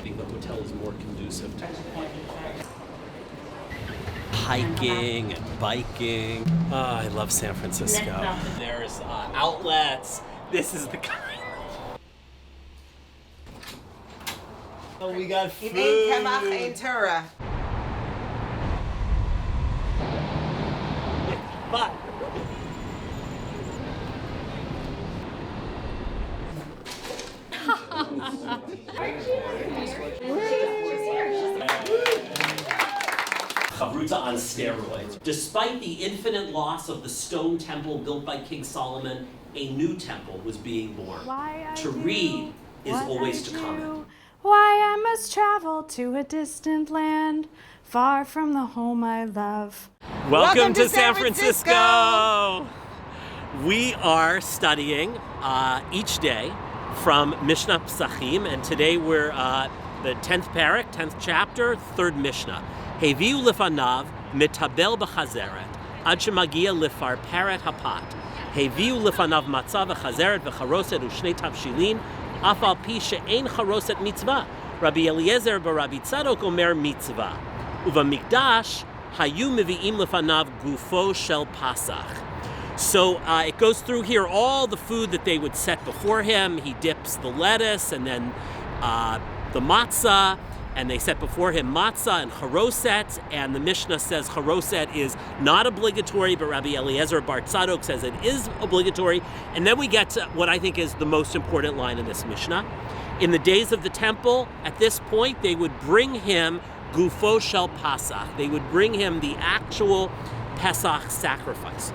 think the hotel is more conducive to hiking and biking. Oh, I love San Francisco. There's outlets. This is the kind. Oh, we got food. But Havruta on steroids. Despite the infinite loss of the stone temple built by King Solomon, a new temple was being born. To read is always to comment. Why I must travel to a distant land, far from the home I love. Welcome to San Francisco! We are studying each day from Mishnah Psachim, and today we're the 10th parak, 10th chapter, 3rd Mishnah. Heviu lefanav mitabel b'chazeret ad shemagia lefarperet hapat. Heviu lefanav matzah v'chazeret v'charoset u'shnei tavshilin af al pi she'ein charoset mitzvah. Rabbi Eliezer b'Rabbi Tzadok omer mitzvah. Uvamikdash hayu mevi'im lefanav gufo shel pasach. So it goes through here all the food that they would set before him. He dips the lettuce and then the matzah, and they set before him matzah and charoset, and the Mishnah says charoset is not obligatory, but Rabbi Eliezer bar Tzadok says it is obligatory. And then we get to what I think is the most important line in this Mishnah. In the days of the temple, at this point, they would bring him gufo shel pasach. They would bring him the actual Pesach sacrifice.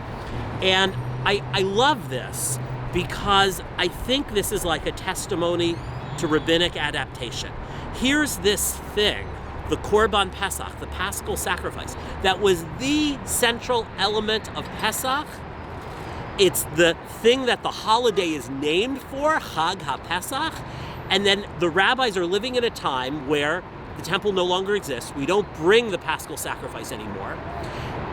And I love this because I think this is like a testimony to rabbinic adaptation. Here's this thing, the Korban Pesach, the Paschal sacrifice, that was the central element of Pesach. It's the thing that the holiday is named for, Chag HaPesach. And then the rabbis are living in a time where the temple no longer exists. We don't bring the Paschal sacrifice anymore.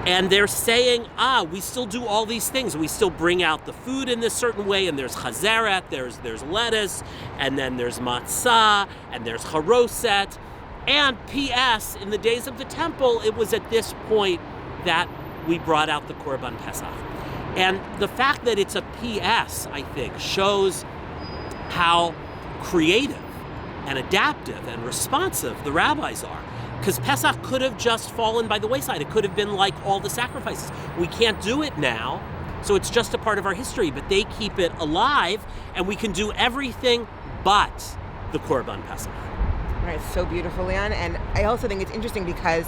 And they're saying, we still do all these things. We still bring out the food in this certain way, and there's chazeret, there's lettuce, and then there's matzah, and there's charoset. And P.S., in the days of the temple, it was at this point that we brought out the Korban Pesach. And the fact that it's a P.S., I think, shows how creative and adaptive and responsive the rabbis are. Because Pesach could have just fallen by the wayside. It could have been like all the sacrifices. We can't do it now, so it's just a part of our history, but they keep it alive, and we can do everything but the Korban Pesach. Right, so beautiful, Leon. And I also think it's interesting because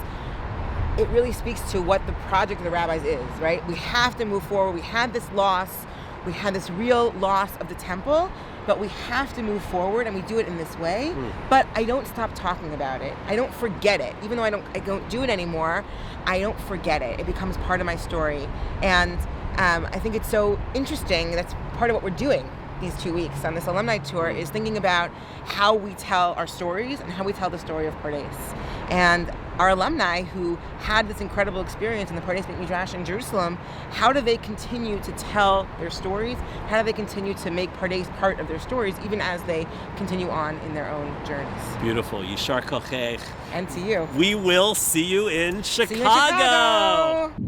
it really speaks to what the project of the rabbis is, right? We have to move forward. We had this loss. We had this real loss of the temple, but we have to move forward, and we do it in this way. But I don't stop talking about it. I don't forget it. Even though I don't do it anymore, I don't forget it. It becomes part of my story. And I think it's so interesting. That's part of what we're doing these 2 weeks on this alumni tour, is thinking about how we tell our stories and how we tell the story of Pardes. And our alumni who had this incredible experience in the Pardes Beit Midrash in Jerusalem, how do they continue to tell their stories? How do they continue to make Pardes part of their stories, even as they continue on in their own journeys? Beautiful. Yishar kochech. And to you. We will see you in Chicago. See you in Chicago.